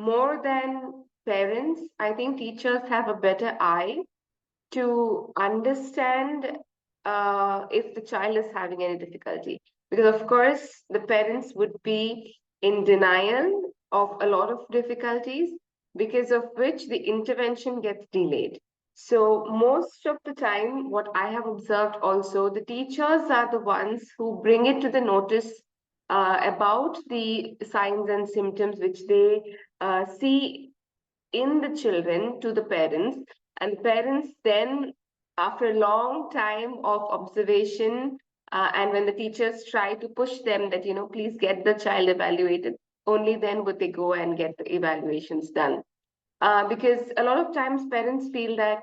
more than parents, I think teachers have a better eye to understand if the child is having any difficulty. Because, of course, the parents would be in denial of a lot of difficulties, because of which the intervention gets delayed. So, most of the time, what I have observed also, the teachers are the ones who bring it to the notice about the signs and symptoms which they see in the children to the parents, and parents then, after a long time of observation, and when the teachers try to push them that, please get the child evaluated, only then would they go and get the evaluations done. Because a lot of times parents feel that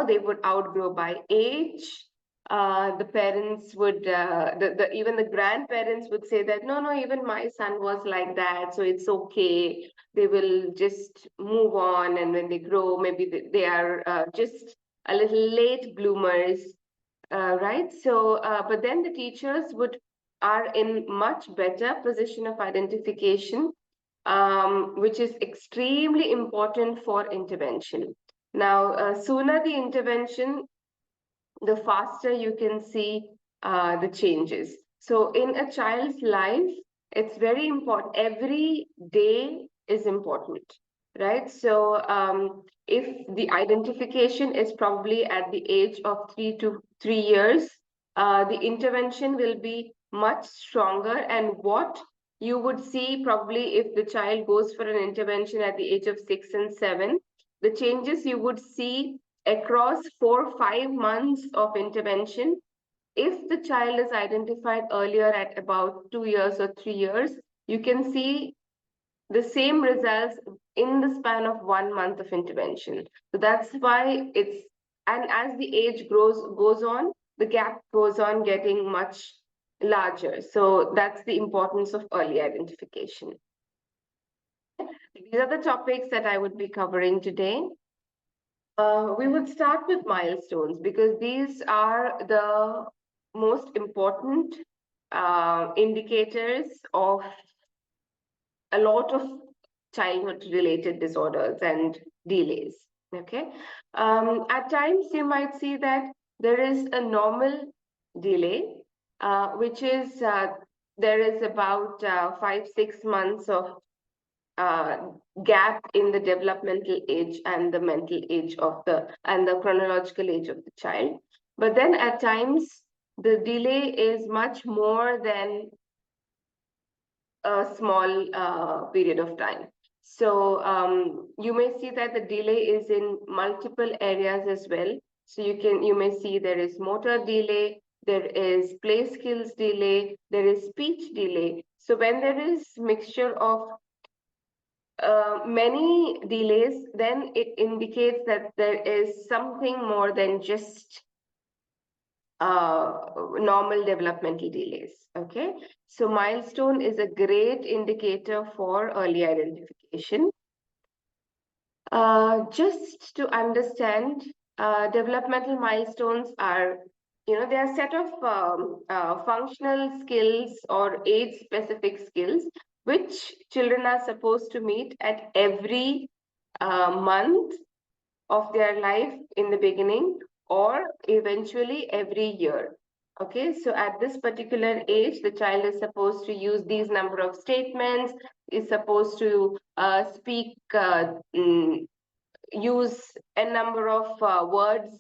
they would outgrow by age. The parents would, even the grandparents would say that, no, no, even my son was like that, so it's okay. They will just move on, and when they grow, maybe they are just a little late bloomers, right? So, but then the teachers are in much better position of identification, which is extremely important for intervention. Now, sooner the intervention, the faster you can see the changes. So, in a child's life, it's very important. Every day is important, right? So, if the identification is probably at the age of 3 to 3 years, the intervention will be much stronger. And what you would see probably if the child goes for an intervention at the age of 6 and 7, the changes you would see across 4 or 5 months of intervention. If the child is identified earlier at about 2 years or 3 years, you can see the same results in the span of 1 month of intervention. So that's why and as the age goes on, the gap goes on getting much larger. So that's the importance of early identification. These are the topics that I would be covering today. We would start with milestones because these are the most important indicators of a lot of childhood related disorders and delays. Okay. At times, you might see that there is a normal delay, which is there is about 5, 6 months of uh, gap in the developmental age and the mental age of the chronological age of the child. But then at times the delay is much more than a small period of time. So you may see that the delay is in multiple areas as well. So you may see there is motor delay, there is play skills delay, there is speech delay. So when there is mixture of many delays, then it indicates that there is something more than just normal developmental delays. Okay, so milestone is a great indicator for early identification. Just to understand, developmental milestones are, they are a set of functional skills or age-specific skills which children are supposed to meet at every month of their life in the beginning, or eventually every year. Okay, so at this particular age, the child is supposed to use these number of statements, is supposed to speak, use a number of words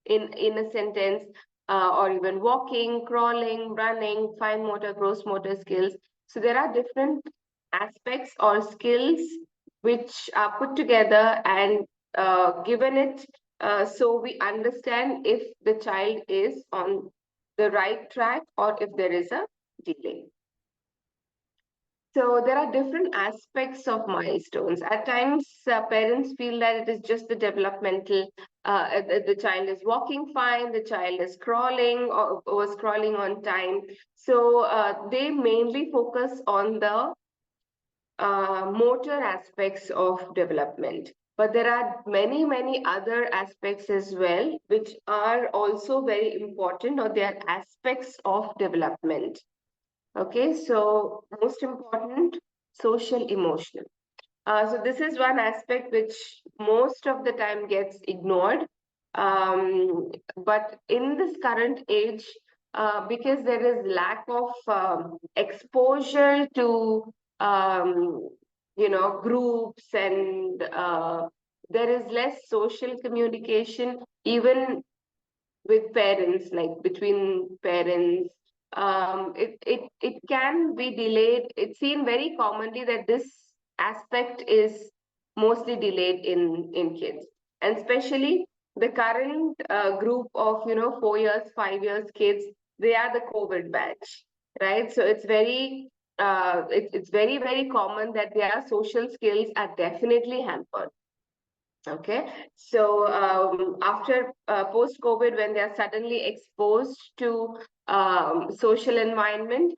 in a sentence, or even walking, crawling, running, fine motor, gross motor skills. So there are different aspects or skills which are put together and given it, so we understand if the child is on the right track or if there is a delay. So there are different aspects of milestones. At times, parents feel that it is just the developmental, the child is walking fine, the child is crawling or was crawling on time. So they mainly focus on the motor aspects of development. But there are many, many other aspects as well, which are also very important, or they are aspects of development. Okay, so most important, social emotional. So this is one aspect which most of the time gets ignored. But in this current age, because there is lack of exposure to groups, and there is less social communication, even with parents, like between parents, it can be delayed. It's seen very commonly that this aspect is mostly delayed in kids, and especially the current group of 4 years, 5 years kids. They are the COVID batch, right? So it's very, very common that their social skills are definitely hampered. Okay, so after post-COVID, when they are suddenly exposed to social environment,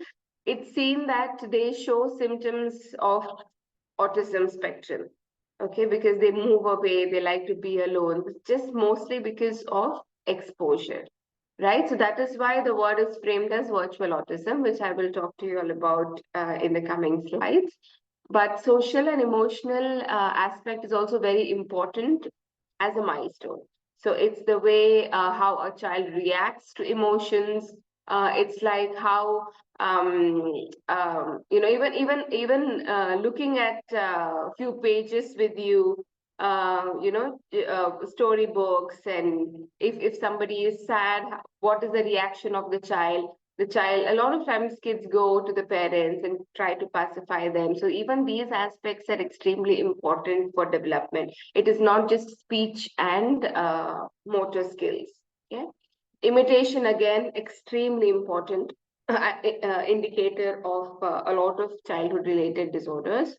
it's seen that they show symptoms of autism spectrum. Okay, because they move away, they like to be alone, just mostly because of exposure, right? So that is why the word is framed as virtual autism, which I will talk to you all about in the coming slides. But social and emotional aspect is also very important as a milestone. So it's the way how a child reacts to emotions. It's like how looking at a few pages with you, storybooks, and if somebody is sad, what is the reaction of the child? The child, a lot of times kids go to the parents and try to pacify them. So even these aspects are extremely important for development. It is not just speech and motor skills. Yeah. Imitation, again, extremely important indicator of a lot of childhood related disorders.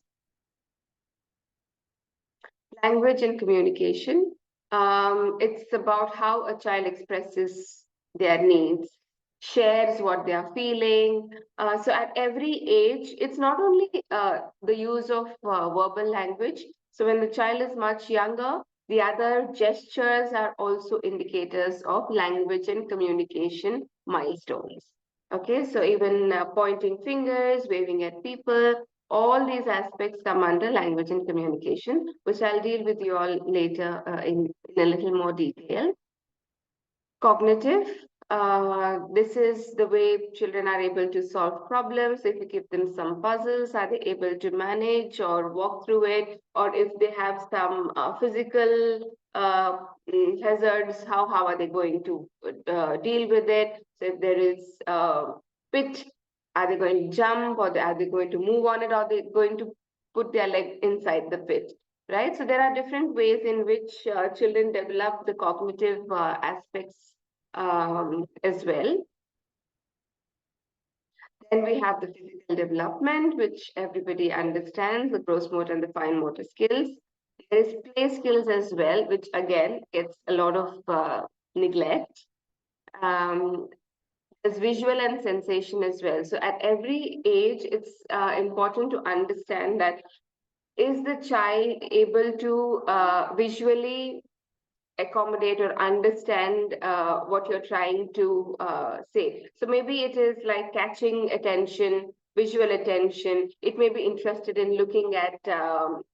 Language and communication. It's about how a child expresses their needs, shares what they are feeling. So at every age, it's not only the use of verbal language. So when the child is much younger, the other gestures are also indicators of language and communication milestones. Okay, so even pointing fingers, waving at people, all these aspects come under language and communication, which I'll deal with you all later in a little more detail. Cognitive. This is the way children are able to solve problems. If you give them some puzzles, are they able to manage or walk through it? Or if they have some physical hazards, how are they going to deal with it? So if there is pit, are they going to jump, or are they going to move on it, or are they going to put their leg inside the pit? Right? So there are different ways in which children develop the cognitive aspects as well. Then we have the physical development, which everybody understands, the gross motor and the fine motor skills. There is play skills as well, which again gets a lot of neglect. There's visual and sensation as well. So at every age, it's important to understand that, is the child able to visually accommodate or understand what you're trying to say. So maybe it is like catching attention, visual attention. It may be interested in looking at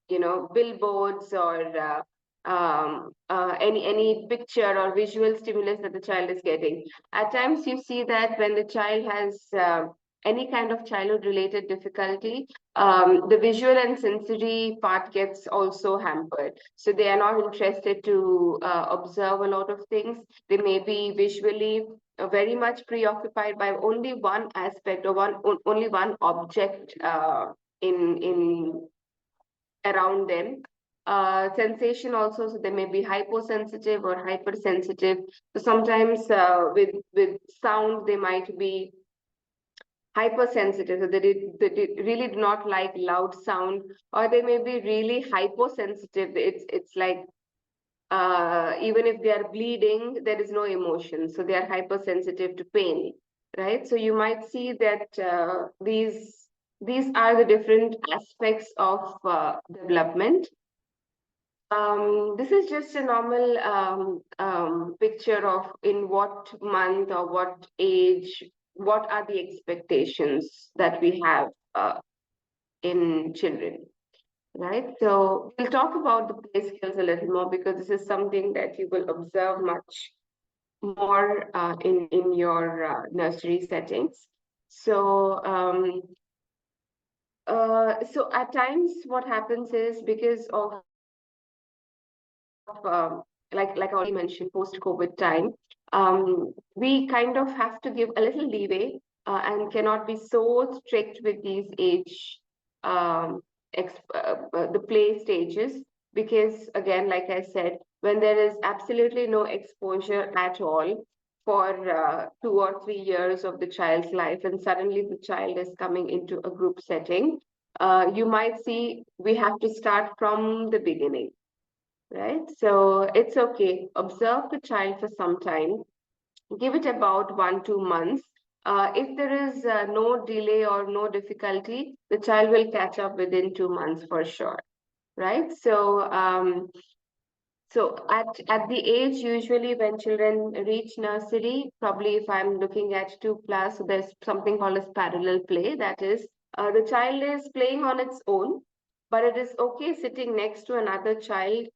billboards, or any picture or visual stimulus that the child is getting. At times, you see that when the child has any kind of childhood related difficulty, the visual and sensory part gets also hampered. So they are not interested to observe a lot of things. They may be visually very much preoccupied by only one aspect, or only one object in around them. Sensation also, so they may be hyposensitive or hypersensitive. So sometimes with sound, they might be hypersensitive, so they really do not like loud sound, or they may be really hyposensitive. It's like even if they are bleeding, there is no emotion, so they are hypersensitive to pain, right? So you might see that these are the different aspects of development. This is just a normal picture of in what month or what age, what are the expectations that we have in children. right? So we'll talk about the play skills a little more because this is something that you will observe much more in your nursery settings. So so at times what happens is because of like I already mentioned, post-COVID time, we kind of have to give a little leeway and cannot be so strict with these age the play stages because again, like I said, when there is absolutely no exposure at all for 2 or 3 years of the child's life, and suddenly the child is coming into a group setting, you might see we have to start from the beginning, right? So it's okay. Observe the child for some time. Give it about 1, 2 months. If there is no delay or no difficulty, the child will catch up within 2 months for sure, right? So at the age usually when children reach nursery, probably if I'm looking at 2+, so there's something called as parallel play. That is, the child is playing on its own, but it is okay sitting next to another child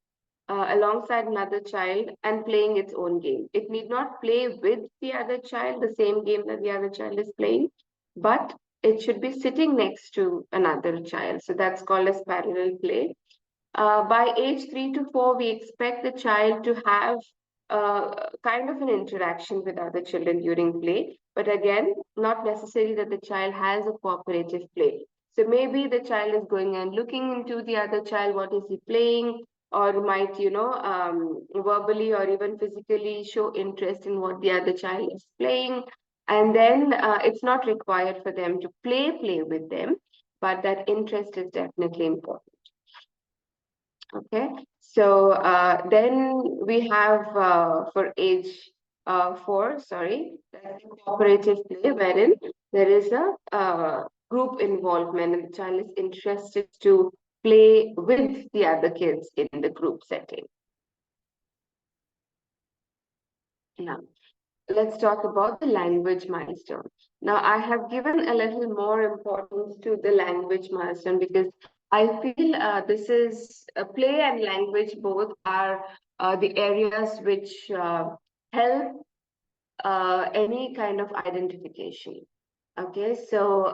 alongside another child and playing its own game. It need not play with the other child, the same game that the other child is playing, but it should be sitting next to another child. So that's called as parallel play. By age 3 to 4, we expect the child to have kind of an interaction with other children during play. But again, not necessarily that the child has a cooperative play. So maybe the child is going and looking into the other child, what is he playing, or might, verbally or even physically show interest in what the other child is playing. And then it's not required for them to play with them, but that interest is definitely important. Okay, so then we have for age 4, sorry, that's the cooperative play, wherein there is a group involvement and the child is interested to play with the other kids in the group setting. Now, let's talk about the language milestone. Now, I have given a little more importance to the language milestone because I feel this is play and language both are the areas which help any kind of identification. Okay, so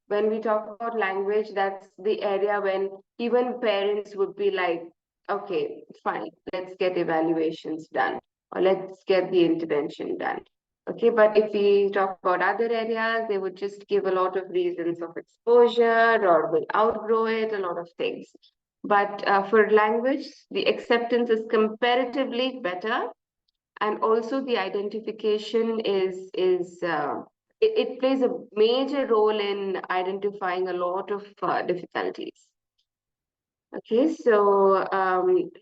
when we talk about language, that's the area when even parents would be like, okay, fine, let's get evaluations done or let's get the intervention done. Okay, but if we talk about other areas, they would just give a lot of reasons of exposure or will outgrow it, a lot of things. But for language, the acceptance is comparatively better, and also the identification it plays a major role in identifying a lot of difficulties. Okay, so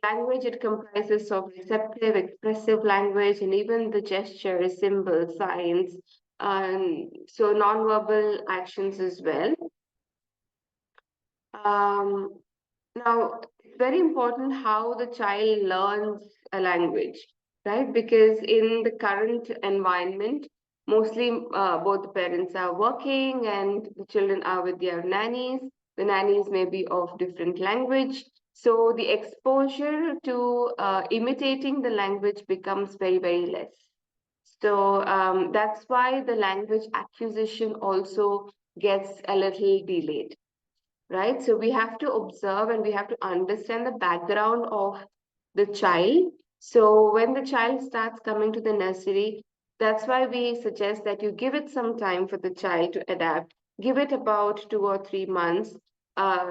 language, it comprises of receptive, expressive language, and even the gestures, symbols, signs, so nonverbal actions as well. Um, Now, it's very important how the child learns a language, right? Because in the current environment, mostly both the parents are working and the children are with their nannies. The nannies may be of different language. So the exposure to imitating the language becomes very, very less. So that's why the language acquisition also gets a little delayed, right? So we have to observe and we have to understand the background of the child. So when the child starts coming to the nursery, that's why we suggest that you give it some time for the child to adapt. Give it about 2 or 3 months, uh,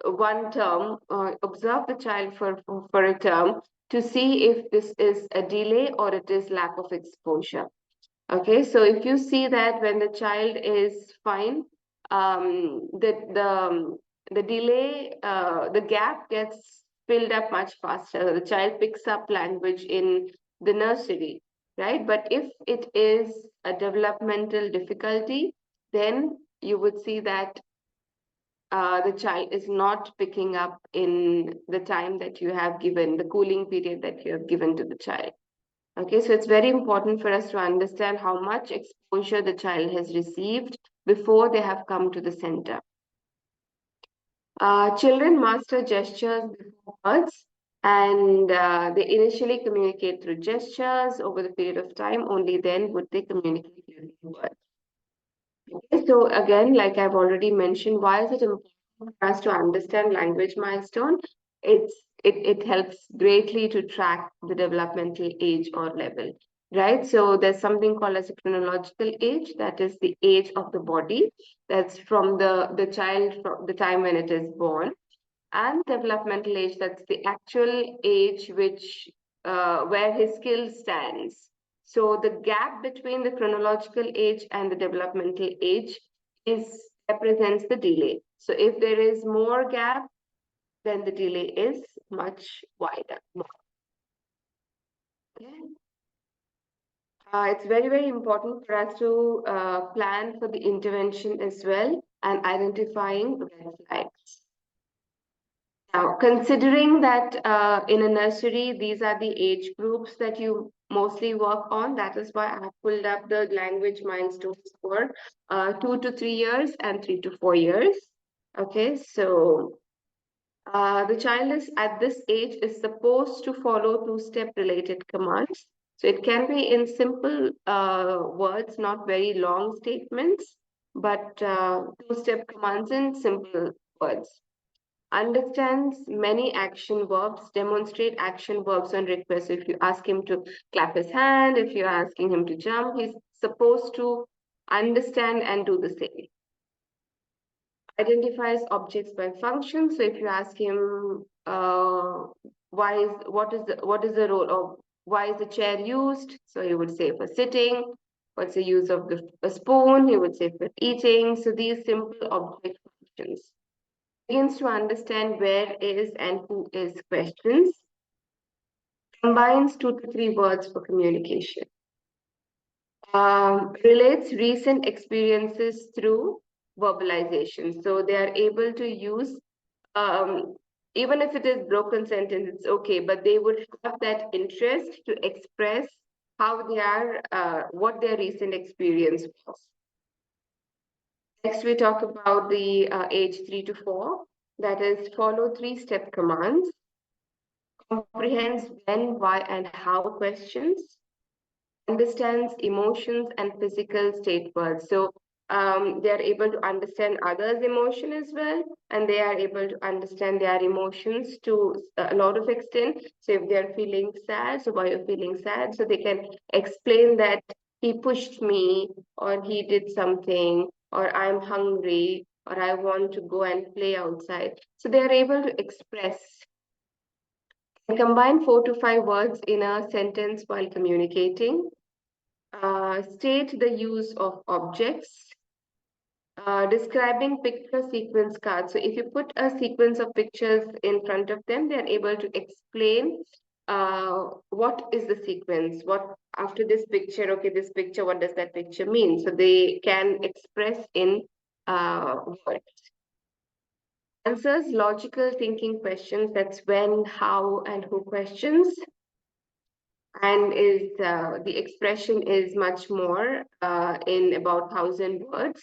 one term, observe the child for a term to see if this is a delay or it is lack of exposure. Okay, so if you see that when the child is fine, the delay, the gap gets filled up much faster. The child picks up language in the nursery, right? But if it is a developmental difficulty, then you would see that the child is not picking up in the time that you have given, the cooling period that you have given to the child. Okay, so it's very important for us to understand how much exposure the child has received before they have come to the center. Children master gestures before words, and they initially communicate through gestures. Over the period of time, only then would they communicate using words. Okay, so again, like I've already mentioned, why is it important for us to understand language milestone? It helps greatly to track the developmental age or level, right? So there's something called as a chronological age, that is the age of the body. That's from the child from the time when it is born, and developmental age, that's the actual age which where his skill stands. So the gap between the chronological age and the developmental age is represents the delay. So if there is more gap, then the delay is much wider. Okay. It's very, very important for us to plan for the intervention as well and identifying red flags. Now, considering that in a nursery, these are the age groups that you mostly work on, that is why I have pulled up the language milestones for 2 to 3 years and 3 to 4 years. Okay, so the child is at this age is supposed to follow two-step related commands. So it can be in simple words, not very long statements, but two-step commands in simple words. Understands many action verbs, demonstrate action verbs on request. If you ask him to clap his hand, if you're asking him to jump, he's supposed to understand and do the same. Identifies objects by function. So if you ask him, what is the role of, why is the chair used? So he would say for sitting. What's the use of a spoon? He would say for eating. So these simple object functions. Begins to understand where is and who is questions, combines 2 to 3 words for communication, relates recent experiences through verbalization. So they are able to use, um, even if it is broken sentence, it's okay, but they would have that interest to express how they are, what their recent experience was. Next, we talk about the age 3 to 4, that is follow 3-step commands, comprehends when, why, and how questions, understands emotions and physical state words. So they are able to understand others' emotion as well, and they are able to understand their emotions to a lot of extent. So if they are feeling sad, so why you're feeling sad, so they can explain that he pushed me, or he did something, or I'm hungry, or I want to go and play outside. So they are able to express and combine 4 to 5 words in a sentence while communicating. State the use of objects. Describing picture sequence cards. So if you put a sequence of pictures in front of them, they're able to explain what is the sequence, what after this picture, okay, this picture, what does that picture mean? So they can express in words. Answers logical thinking questions, that's when, how, and who questions. And is the expression is much more in about 1,000 words.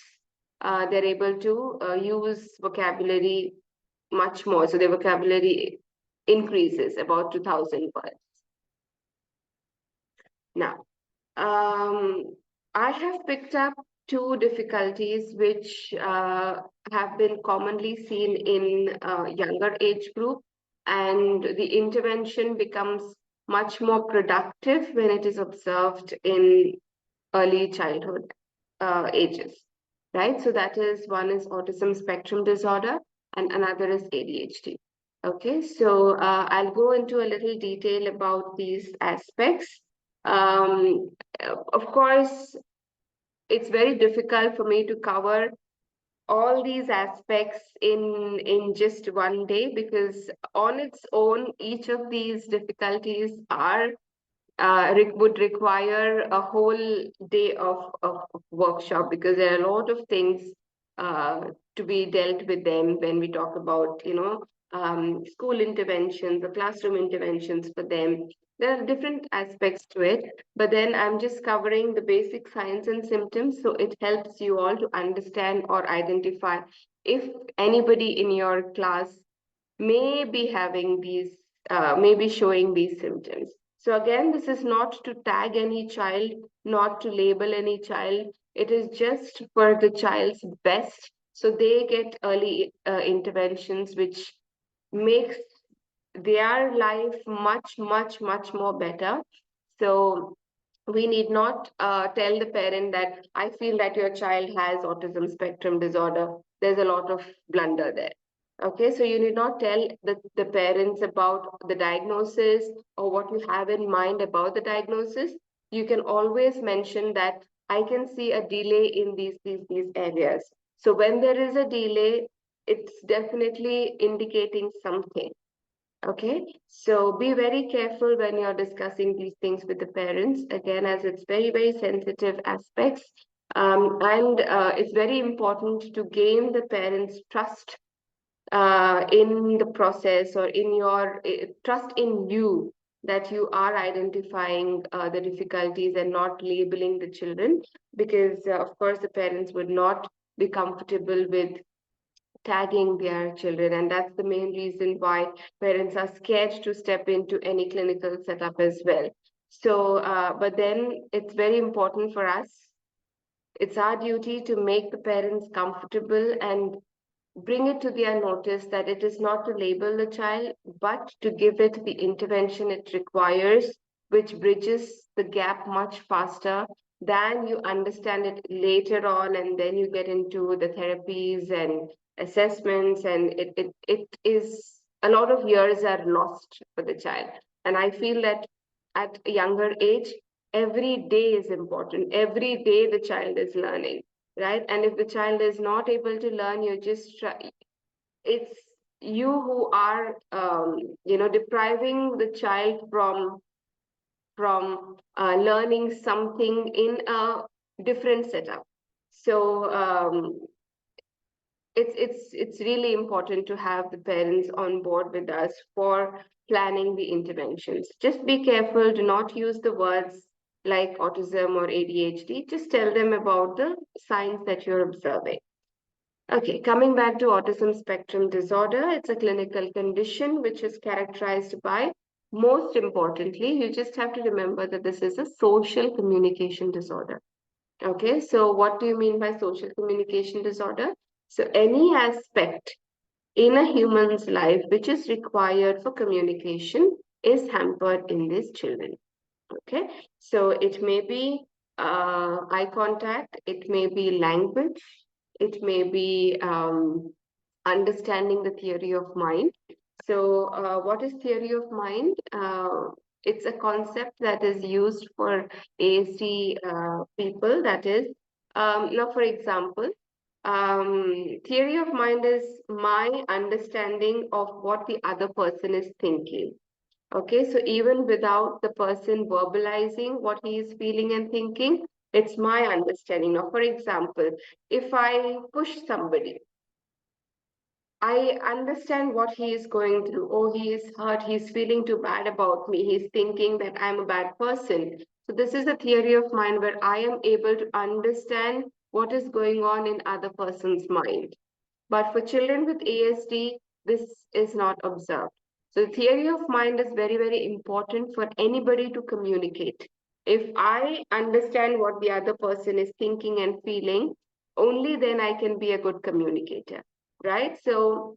They're able to use vocabulary much more. So their vocabulary increases about 2,000 words. Now, I have picked up 2 difficulties which have been commonly seen in younger age group, and the intervention becomes much more productive when it is observed in early childhood ages, right? So that is, one is autism spectrum disorder and another is ADHD. Okay, so I'll go into a little detail about these aspects. Um, of course, it's very difficult for me to cover all these aspects in just one day, because on its own, each of these difficulties are would require a whole day of workshop, because there are a lot of things uh, to be dealt with them when we talk about, school interventions, the classroom interventions for them. There are different aspects to it, but then I'm just covering the basic signs and symptoms so it helps you all to understand or identify if anybody in your class may be having these, may be showing these symptoms. So again, this is not to tag any child, not to label any child. It is just for the child's best. So they get early interventions, which makes their life much, much, much more better. So we need not tell the parent that I feel that your child has autism spectrum disorder. There's a lot of blunder there. Okay, so you need not tell the parents about the diagnosis or what you have in mind about the diagnosis. You can always mention that I can see a delay in these areas. So when there is a delay, it's definitely indicating something. Okay, so be very careful when you're discussing these things with the parents, again, as it's very, very sensitive aspects. And it's very important to gain the parents' trust in the process or in your trust in you that you are identifying the difficulties and not labeling the children, because, of course, the parents would not be comfortable with tagging their children. And that's the main reason why parents are scared to step into any clinical setup as well. So, but then it's very important for us. It's our duty to make the parents comfortable and bring it to their notice that it is not to label the child, but to give it the intervention it requires, which bridges the gap much faster than you understand it later on, and then you get into the therapies and assessments, and it is a lot of years are lost for the child. And I feel that at a younger age, every day is important. Every day the child is learning, right? And if the child is not able to learn, you just try, it's you who are depriving the child from learning something in a different setup. So it's really important to have the parents on board with us for planning the interventions. Just be careful, do not use the words like autism or ADHD. Just tell them about the signs that you're observing. Okay, coming back to autism spectrum disorder, it's a clinical condition which is characterized by, most importantly, you just have to remember that this is a social communication disorder. Okay, so what do you mean by social communication disorder? So, any aspect in a human's life which is required for communication is hampered in these children. Okay, so it may be eye contact, it may be language, it may be understanding the theory of mind. So, what is theory of mind? It's a concept that is used for ASD people. That is, now, for example, theory of mind is my understanding of what the other person is thinking. Okay, so even without the person verbalizing what he is feeling and thinking, it's my understanding. Now, for example, if I push somebody, I understand what he is going through. Oh, he is hurt. He's feeling too bad about me. He's thinking that I'm a bad person. So, this is a theory of mind where I am able to understand what is going on in other person's mind. But for children with ASD, this is not observed. So, the theory of mind is very, very important for anybody to communicate. If I understand what the other person is thinking and feeling, only then I can be a good communicator, right? So,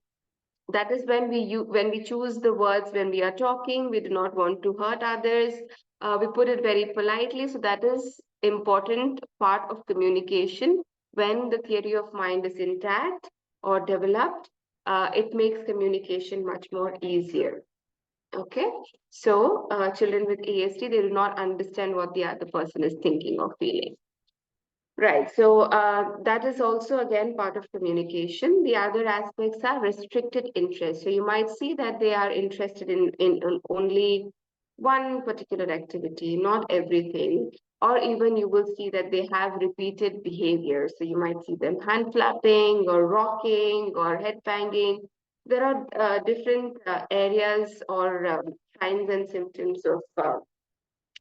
that is when we choose the words when we are talking, we do not want to hurt others. We put it very politely. So that is important part of communication. When the theory of mind is intact or developed, it makes communication much more easier. Okay, so children with ASD, they do not understand what the other person is thinking or feeling. Right. So that is also again part of communication. The other aspects are restricted interest. So you might see that they are interested in only one particular activity, not everything. Or even you will see that they have repeated behavior. So you might see them hand flapping or rocking or head banging. There are different areas or signs and symptoms of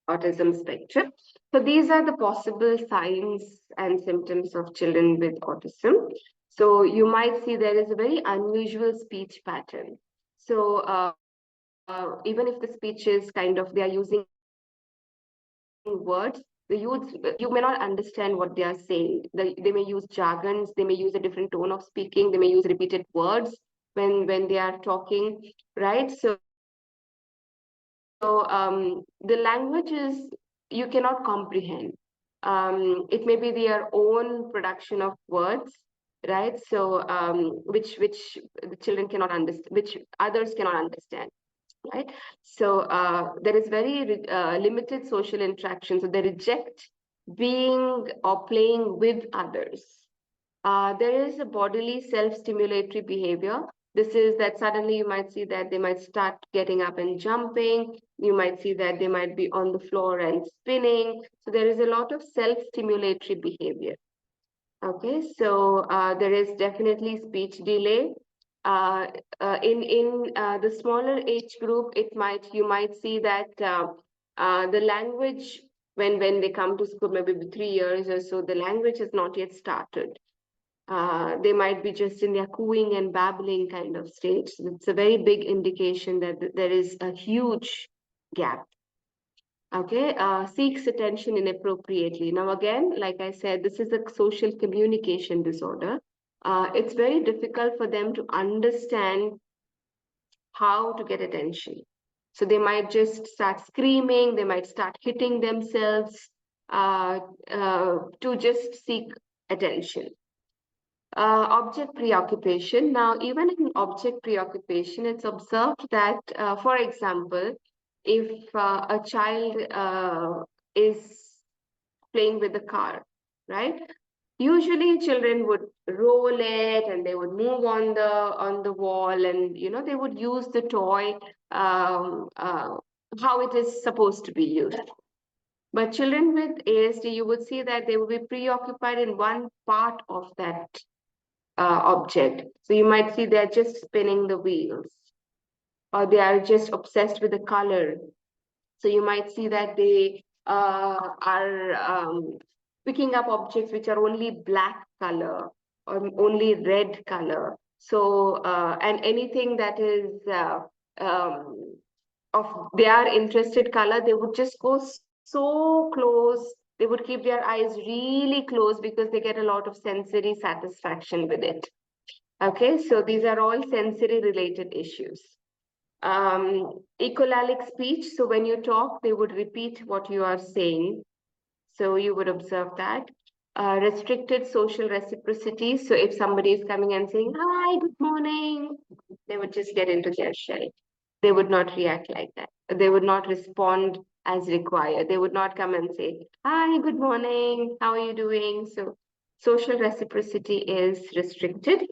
autism spectrum. So these are the possible signs and symptoms of children with autism. So you might see there is a very unusual speech pattern. So even if the speech is kind of, they are using words, the youth, you may not understand what they are saying. They may use jargons, they may use a different tone of speaking, they may use repeated words when they are talking, right? So the language is, you cannot comprehend. It may be their own production of words, right? So which the children cannot understand, which others cannot understand, right? So there is very limited social interaction. So they reject being or playing with others. There is a bodily self-stimulatory behavior. This is that suddenly you might see that they might start getting up and jumping. You might see that they might be on the floor and spinning. So there is a lot of self-stimulatory behavior. Okay, so there is definitely speech delay. Uh, in the smaller age group, you might see that the language, when they come to school, maybe 3 years or so, the language has not yet started. They might be just in their cooing and babbling kind of stage. It's a very big indication that there is a huge gap. Okay, seeks attention inappropriately. Now, again, like I said, this is a social communication disorder. It's very difficult for them to understand how to get attention. So they might just start screaming, they might start hitting themselves uh, to just seek attention. Object preoccupation. Now, even in object preoccupation, it's observed that, for example, if a child is playing with the car, right? Usually, children would roll it and they would move on the wall, and they would use the toy um, uh, how it is supposed to be used. But children with ASD, you would see that they would be preoccupied in one part of that object. So you might see they're just spinning the wheels, or they are just obsessed with the color. So you might see that they are picking up objects which are only black color or only red color. So, and anything that is um, of their interested color, they would just go so close. They would keep their eyes really close because they get a lot of sensory satisfaction with it. Okay, so these are all sensory related issues. Echolalic speech. So when you talk, they would repeat what you are saying. So you would observe that. Restricted social reciprocity. So if somebody is coming and saying, "Hi, good morning," they would just get into their shell. They would not react like that. They would not respond as required. They would not come and say, "Hi, good morning, how are you doing?" So social reciprocity is restricted.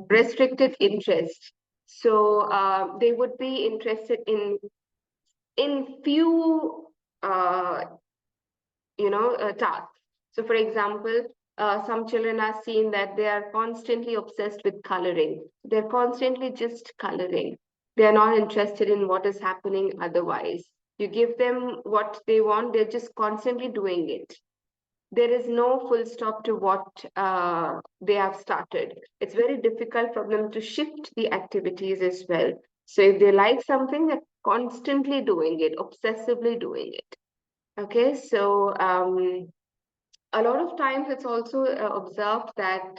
Restricted interest. So they would be interested in few tasks. So for example, some children are seen that they are constantly obsessed with coloring. They're constantly just coloring. They are not interested in what is happening otherwise. You give them what they want, they're just constantly doing it. There is no full stop to what they have started. It's very difficult for them to shift the activities as well. So if they like something, they're constantly doing it, obsessively doing it. Okay, so a lot of times it's also observed that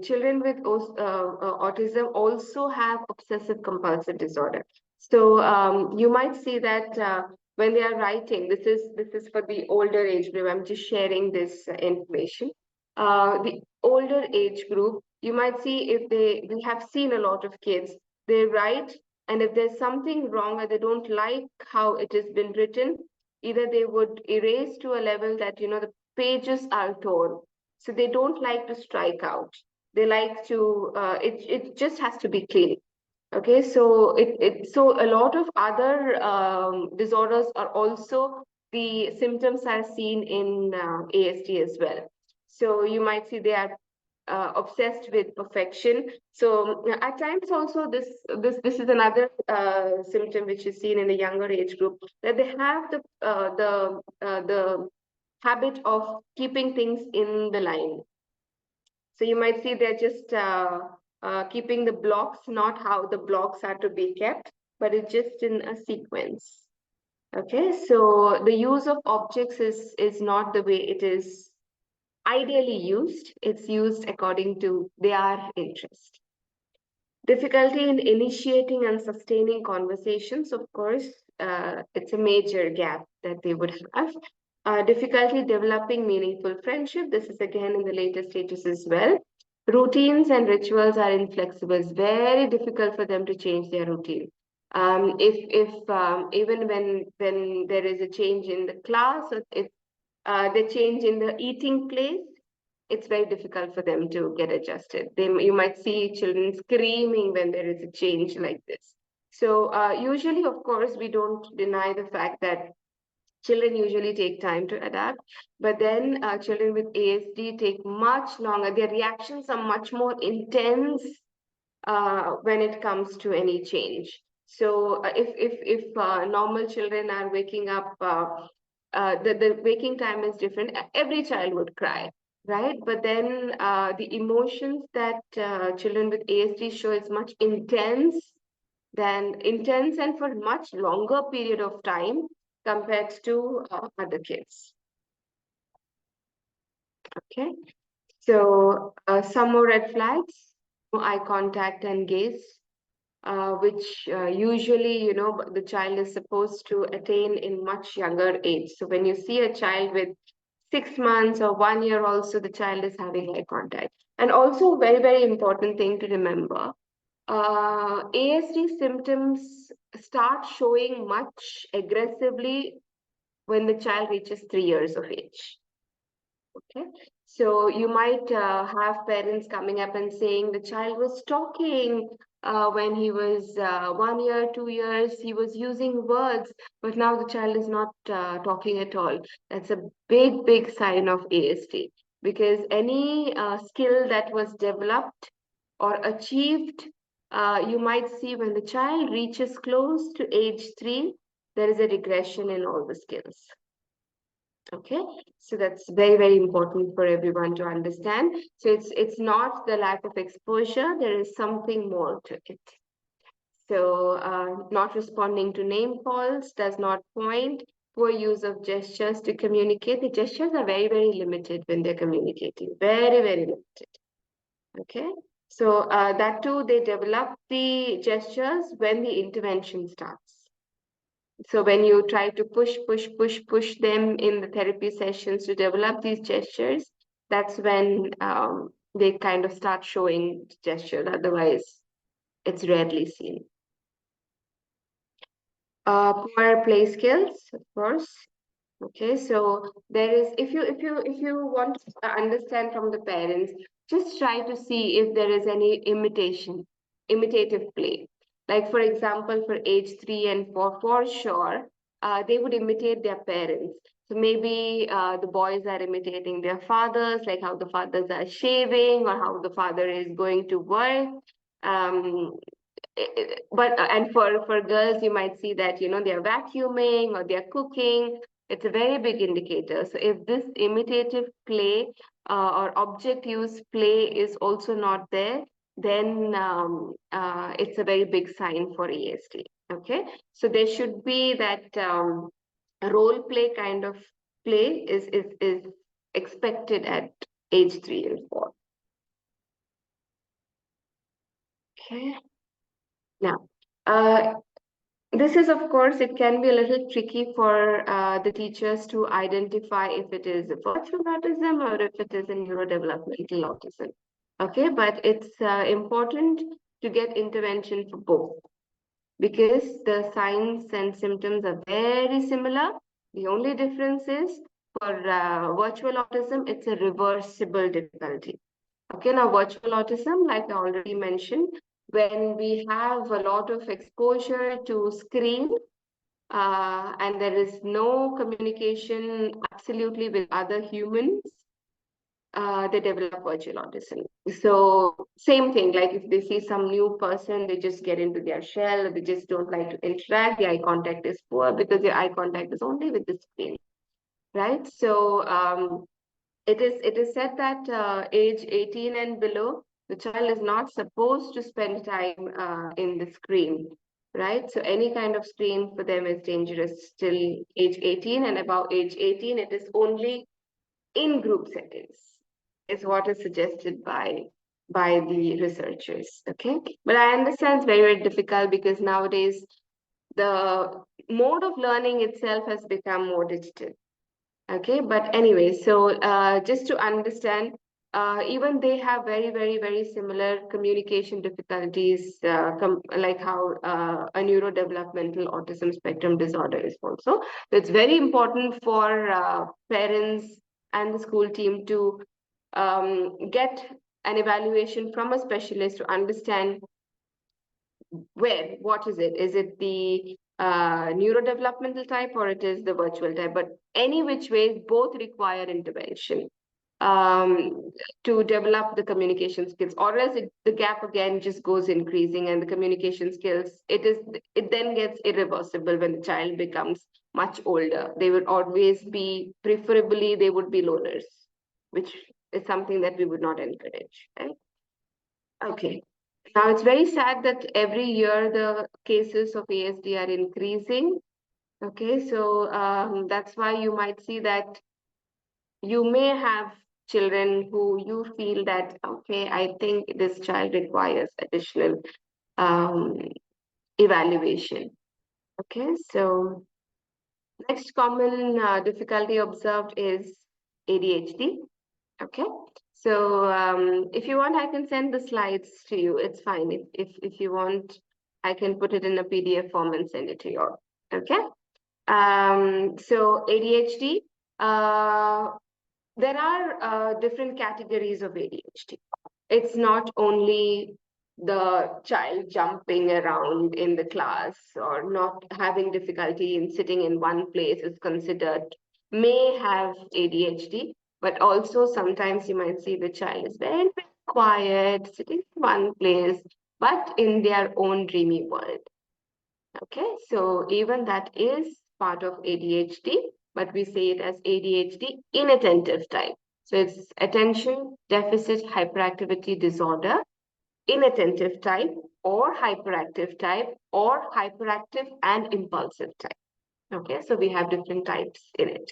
children with autism also have obsessive compulsive disorder. So you might see that when they are writing, this is for the older age group. I'm just sharing this information. The older age group, you might see if we have seen a lot of kids, they write, and if there's something wrong or they don't like how it has been written, either they would erase to a level that the pages are torn, so they don't like to strike out. They like to it just has to be clean. Okay, so so a lot of other disorders are also, the symptoms are seen in ASD as well. So you might see they are obsessed with perfection. So at times also this is another symptom which is seen in the younger age group, that they have the habit of keeping things in the line. So you might see they're just keeping the blocks, not how the blocks are to be kept, but it's just in a sequence. Okay, so the use of objects is not the way it is ideally used. It's used according to their interest. Difficulty in initiating and sustaining conversations, of course, it's a major gap that they would have. Difficulty developing meaningful friendship. This is again in the later stages as well. Routines and rituals are inflexible. It's very difficult for them to change their routine. If even when there is a change in the class, or if the change in the eating place, it's very difficult for them to get adjusted. You might see children screaming when there is a change like this. So usually, of course, we don't deny the fact that children usually take time to adapt, but then children with ASD take much longer. Their reactions are much more intense when it comes to any change. So if normal children are waking up, the waking time is different. Every child would cry, right? But then the emotions that children with ASD show is much intense and for much longer period of time compared to other kids. Okay, so some more red flags: no eye contact and gaze, which usually, the child is supposed to attain in much younger age. So when you see a child with 6 months or 1 year, also the child is having eye contact. And also, very, very important thing to remember, ASD symptoms start showing much aggressively when the child reaches 3 years of age. Okay, so you might have parents coming up and saying the child was talking when he was 1 year, 2 years, he was using words, but now the child is not talking at all. That's a big, big sign of ASD, because any skill that was developed or achieved, you might see when the child reaches close to age 3, there is a regression in all the skills. Okay, so that's very, very important for everyone to understand. So it's not the lack of exposure, there is something more to it. So not responding to name calls, does not point, poor use of gestures to communicate. The gestures are very, very limited when they're communicating, very, very limited. Okay, so that too, they develop the gestures when the intervention starts. So when you try to push them in the therapy sessions to develop these gestures, that's when they kind of start showing gestures. Otherwise, it's rarely seen. Poor play skills, of course. Okay, so there is, if you want to understand from the parents, just try to see if there is any imitative play. Like for example, for age 3 and 4, for sure, they would imitate their parents. So maybe the boys are imitating their fathers, like how the fathers are shaving or how the father is going to work. Um, but and for girls, you might see that they're vacuuming or they're cooking. It's a very big indicator. So if this imitative play or object use play is also not there, then it's a very big sign for ASD. Okay, so there should be that role play kind of play is expected at age 3 and 4. Okay, now. This is, of course, it can be a little tricky for the teachers to identify if it is a virtual autism or if it is a neurodevelopmental autism. Okay, but it's important to get intervention for both, because the signs and symptoms are very similar. The only difference is for virtual autism, it's a reversible difficulty. Okay, now virtual autism, like I already mentioned, when we have a lot of exposure to screen and there is no communication absolutely with other humans, they develop virtual autism. So same thing, like if they see some new person, they just get into their shell, they just don't like to interact, the eye contact is poor because the eye contact is only with the screen, right? So it is said that age 18 and below, the child is not supposed to spend time in the screen, right? So any kind of screen for them is dangerous till age 18, and above age 18, it is only in group settings, is what is suggested by the researchers. Okay, but I understand it's very, very difficult because nowadays the mode of learning itself has become more digital. Okay, but anyway, so just to understand, even they have very, very, very similar communication difficulties, like how a neurodevelopmental autism spectrum disorder is also. So it's very important for parents and the school team to get an evaluation from a specialist to understand what is it? Is it the neurodevelopmental type or it is the virtual type? But any which ways, both require intervention to develop the communication skills, or else the gap again just goes increasing, and the communication skills, it then gets irreversible when the child becomes much older. They would always be, preferably, they would be loners, which is something that we would not encourage, right? Okay. Now it's very sad that every year the cases of ASD are increasing. Okay, so that's why you might see that you may have children who you feel that, okay, I think this child requires additional um, evaluation. Okay, so next common difficulty observed is ADHD. Okay, so if you want, I can send the slides to you. It's fine. If you want, I can put it in a PDF form and send it to you all. Okay. So ADHD, there are different categories of ADHD. It's not only the child jumping around in the class or not having difficulty in sitting in one place is considered may have ADHD, but also sometimes you might see the child is very, very quiet, sitting in one place, but in their own dreamy world. Okay, so even that is part of ADHD, but we say it as ADHD inattentive type. So it's attention deficit hyperactivity disorder, inattentive type, or hyperactive type, or hyperactive and impulsive type. Okay, so we have different types in it.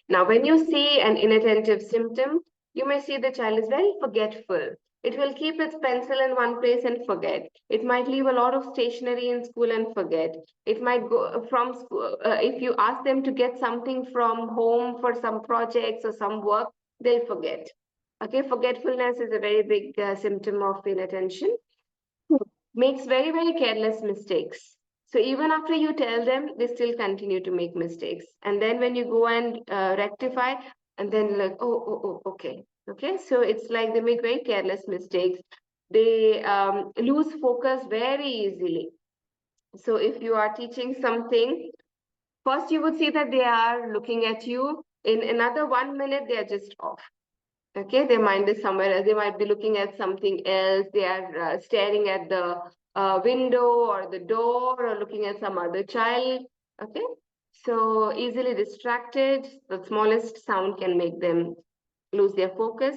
Now, when you see an inattentive symptom, you may see the child is very forgetful. It will keep its pencil in one place and forget. It might leave a lot of stationery in school and forget. It might go from school, if you ask them to get something from home for some projects or some work, they'll forget. Okay, forgetfulness is a very big symptom of inattention. Makes very, very careless mistakes. So even after you tell them, they still continue to make mistakes. And then when you go and rectify, and then like, okay. Okay, so it's like they make very careless mistakes. They lose focus very easily. So if you are teaching something, first you would see that they are looking at you. In another 1 minute, they are just off. Okay, their mind is somewhere else. They might be looking at something else. They are staring at the window or the door or looking at some other child. Okay, so easily distracted. The smallest sound can make them lose their focus.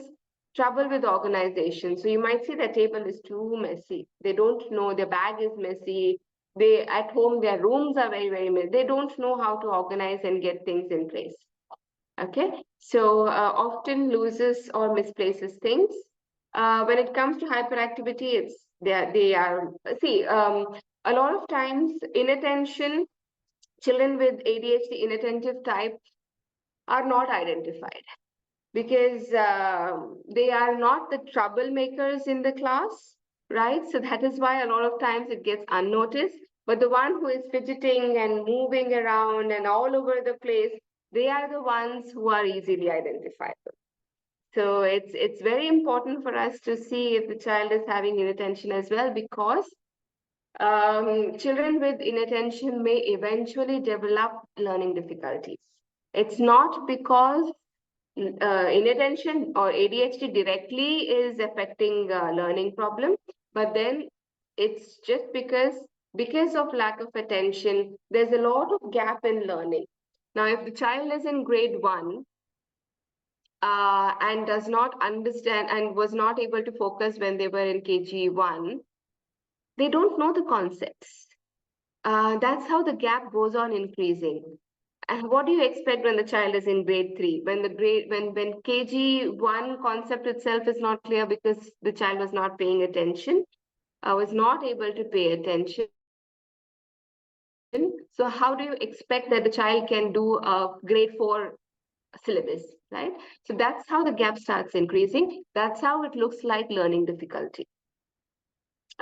Trouble with organization. So you might see their table is too messy. They don't know, their bag is messy. They at home, their rooms are very, very messy. They don't know how to organize and get things in place. Okay, so often loses or misplaces things. When it comes to hyperactivity, they are see a lot of times inattention. Children with ADHD inattentive type are not identified because they are not the troublemakers in the class, right? So that is why a lot of times it gets unnoticed. But the one who is fidgeting and moving around and all over the place, they are the ones who are easily identifiable. So it's very important for us to see if the child is having inattention as well, because children with inattention may eventually develop learning difficulties. It's not because inattention or ADHD directly is affecting learning problem, but then it's just because of lack of attention, there's a lot of gap in learning. Now, if the child is in grade one and does not understand and was not able to focus when they were in KG1, they don't know the concepts. That's how the gap goes on increasing. And what do you expect when the child is in grade three? When the grade when KG1 concept itself is not clear because the child was not paying attention, was not able to pay attention. So how do you expect that the child can do a grade four syllabus, right? So that's how the gap starts increasing. That's how it looks like learning difficulty.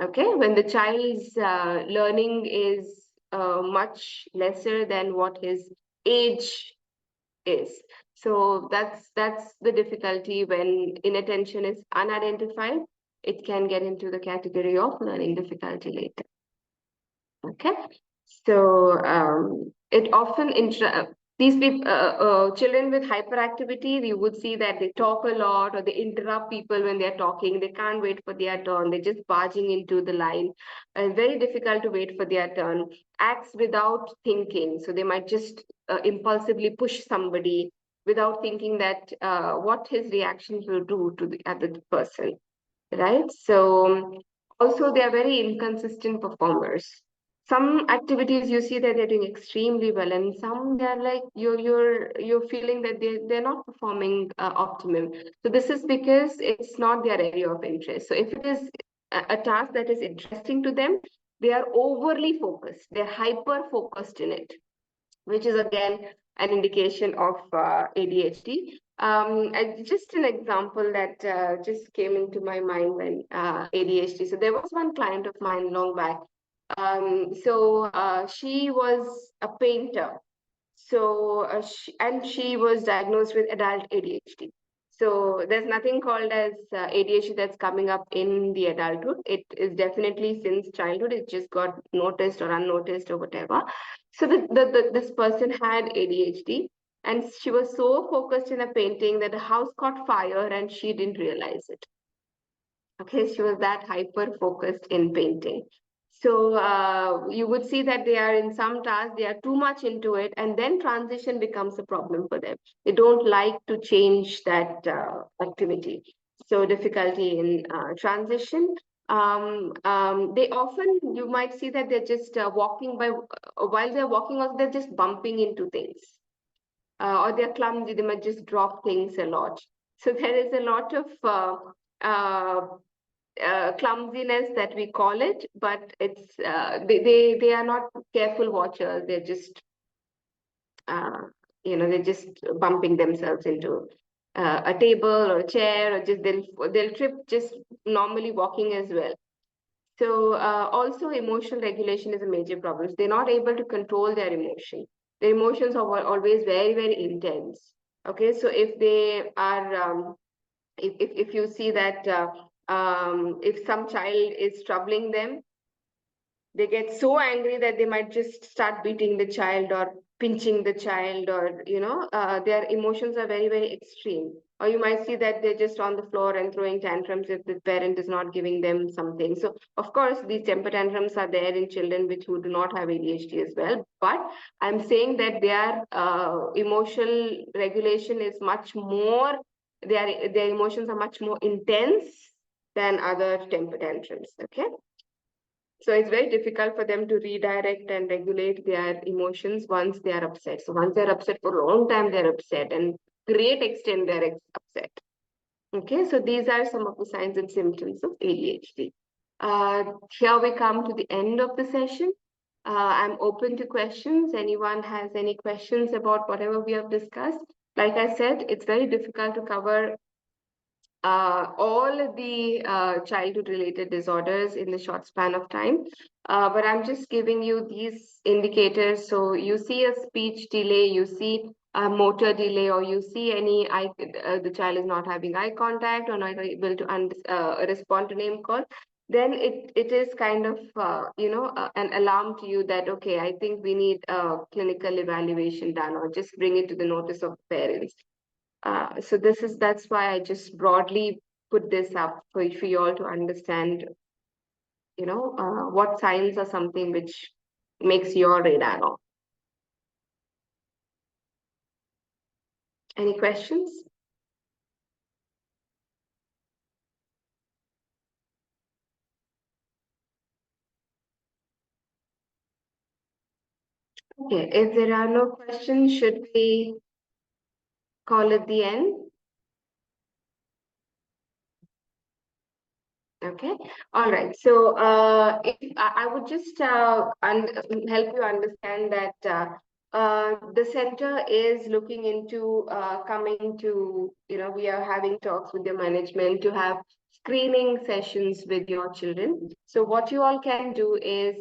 Okay, when the child's learning is much lesser than what his age is. So that's the difficulty when inattention is unidentified. It can get into the category of learning difficulty later. Okay, so it often these people, children with hyperactivity, you would see that they talk a lot or they interrupt people when they're talking. They can't wait for their turn. They're just barging into the line. Very difficult to wait for their turn. Acts without thinking. So they might just impulsively push somebody without thinking that what his reactions will do to the other person, right? So also they are very inconsistent performers. Some activities you see that they're doing extremely well, and some they're like you're feeling that they're not performing optimum. So this is because it's not their area of interest. So if it is a task that is interesting to them, they are overly focused. They're hyper focused in it, which is again an indication of ADHD. Just an example that just came into my mind when ADHD. So there was one client of mine long back. She was a painter. She was diagnosed with adult ADHD. So there's nothing called as ADHD that's coming up in the adulthood. It is definitely since childhood. It just got noticed or unnoticed or whatever. So this person had ADHD, and she was so focused in a painting that the house caught fire and she didn't realize it. Okay, she was that hyper focused in painting. So you would see that they are in some tasks, they are too much into it, and then transition becomes a problem for them. They don't like to change that activity. So difficulty in transition. They often, you might see that they're just walking by, while they're walking, also they're just bumping into things. Or they're clumsy, they might just drop things a lot. So there is a lot of uh, clumsiness that we call it, but it's they are not careful watchers. They're just uh, they're just bumping themselves into a table or a chair, or just they'll trip just normally walking as well. So also emotional regulation is a major problem. They're not able to control their emotion. Their emotions are always very, very intense. Okay, so if they are if you see that if some child is troubling them, they get so angry that they might just start beating the child or pinching the child, or their emotions are very, very extreme. Or you might see that they're just on the floor and throwing tantrums if the parent is not giving them something. So of course these temper tantrums are there in children which who do not have ADHD as well, but I'm saying that their emotional regulation is much more, their emotions are much more intense than other temper tantrums. Okay, so it's very difficult for them to redirect and regulate their emotions once they are upset. So once they're upset for a long time, they're upset, and great extent they're upset. Okay, so these are some of the signs and symptoms of ADHD. Here we come to the end of the session. I'm open to questions. Anyone has any questions about whatever we have discussed? Like I said, it's very difficult to cover all the childhood related disorders in the short span of time. But I'm just giving you these indicators. So you see a speech delay, you see a motor delay, or you see any the child is not having eye contact or not able to respond to name call, then it is kind of an alarm to you that okay, I think we need a clinical evaluation done, or just bring it to the notice of parents. So that's why I just broadly put this up for you all to understand, what signs are something which makes your radar off. Any questions? Okay, if there are no questions, should we call it the end? Okay, all right. So, if I would just help you understand that the center is looking into coming to, we are having talks with the management to have screening sessions with your children. So, what you all can do is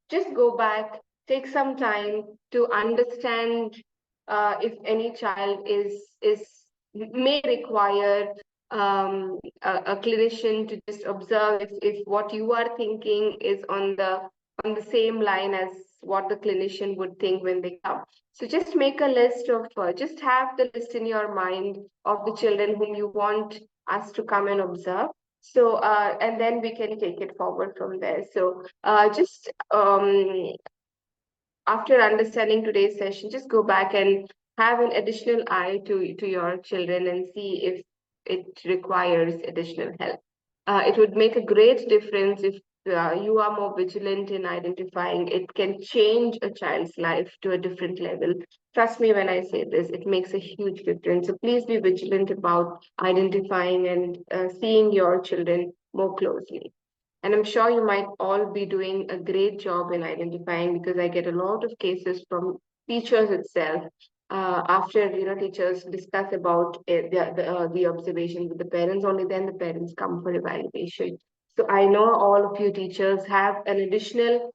just go back, take some time to understand if any child is may require a clinician to just observe if what you are thinking is on the same line as what the clinician would think when they come. So just make a list of just have the list in your mind of the children whom you want us to come and observe. So and then we can take it forward from there. So just after understanding today's session, just go back and have an additional eye to your children and see if it requires additional help. It would make a great difference if you are more vigilant in identifying. It can change a child's life to a different level. Trust me when I say this, it makes a huge difference. So please be vigilant about identifying and seeing your children more closely. And I'm sure you might all be doing a great job in identifying because I get a lot of cases from teachers itself. After teachers discuss about the observations with the parents, only then the parents come for evaluation. So I know all of you teachers have an additional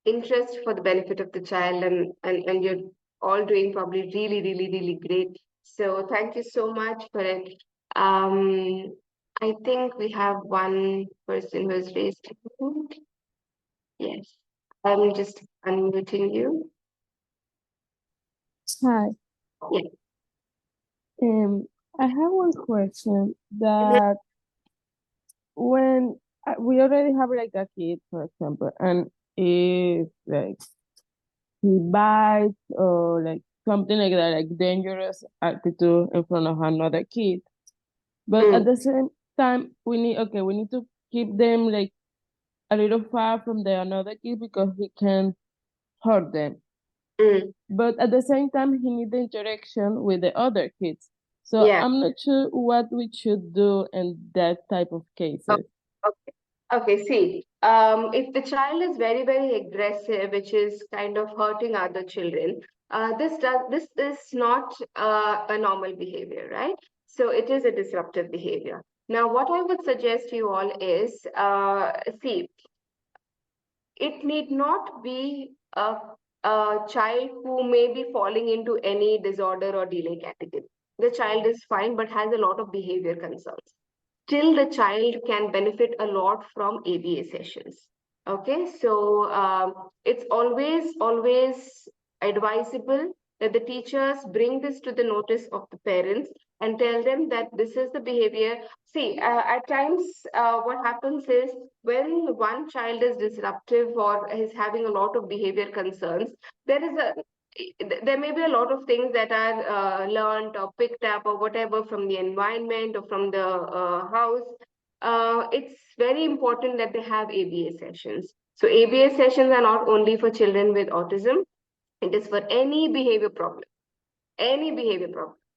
interest for the benefit of the child, and you're all doing probably really, really, really great. So thank you so much for it. Um, I think we have one person who has raised a hand. Yes. I'm just unmuting you. Hi. Yeah. I have one question that when we already have like a kid, for example, and if like he bites or like something like that, like dangerous attitude in front of another kid, but at Mm, the same time, we need to keep them like a little far from the another kid because he can hurt them. mm, But at the same time he need the interaction with the other kids, so yeah. I'm not sure what we should do in that type of Oh, cases. okay. Okay, see, if the child is very, very aggressive, which is kind of hurting other children, this is not a normal behavior, right? So it is a disruptive behavior. Now, what I would suggest you all is, see, it need not be a child who may be falling into any disorder or delay category. The child is fine but has a lot of behavior concerns. Still, the child can benefit a lot from ABA sessions. Okay, so it's always advisable that the teachers bring this to the notice of the parents and tell them that this is the behavior. See, at times, what happens is when one child is disruptive or is having a lot of behavior concerns, there is a there may be a lot of things that are learned or picked up or whatever from the environment or from the house. It's very important that they have ABA sessions. So ABA sessions are not only for children with autism, it is for any behavior problem.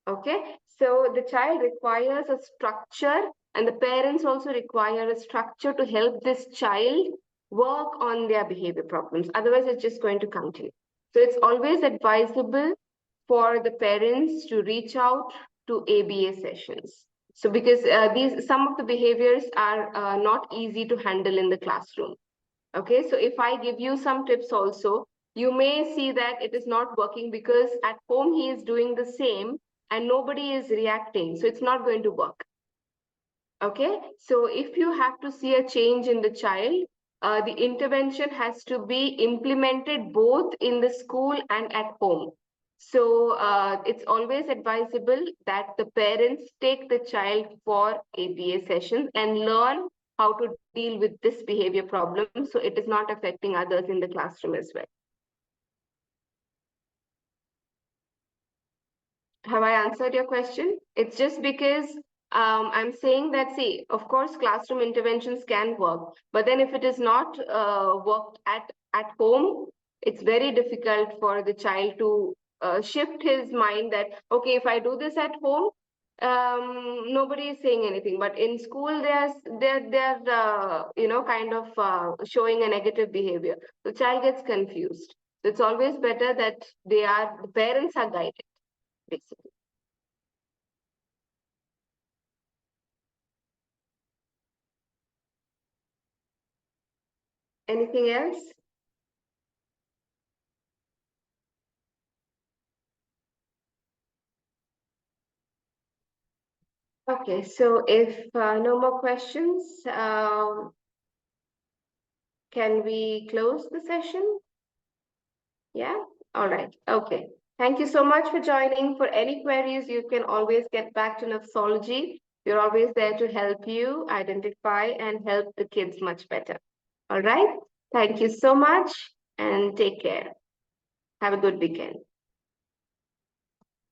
Okay, so the child requires a structure, and the parents also require a structure to help this child work on their behavior problems. Otherwise, it's just going to continue. So it's always advisable for the parents to reach out to ABA sessions. So because these some of the behaviors are not easy to handle in the classroom. Okay, so if I give you some tips also, you may see that it is not working because at home he is doing the same and nobody is reacting. So it's not going to work. Okay, so if you have to see a change in the child, the intervention has to be implemented both in the school and at home. So it's always advisable that the parents take the child for ABA sessions and learn how to deal with this behavior problem so it is not affecting others in the classroom as well. Have I answered your question? It's just because I'm saying that, see, of course, classroom interventions can work, but then if it is not worked at home, it's very difficult for the child to shift his mind that, okay, if I do this at home, nobody is saying anything. But in school, they're kind of showing a negative behavior. The child gets confused. So it's always better that the parents are guided, basically. Anything else? Okay, so if no more questions, can we close the session? Yeah? All right. Okay. Thank you so much for joining. For any queries, you can always get back to Nafsology. We're always there to help you identify and help the kids much better. All right. Thank you so much and take care. Have a good weekend.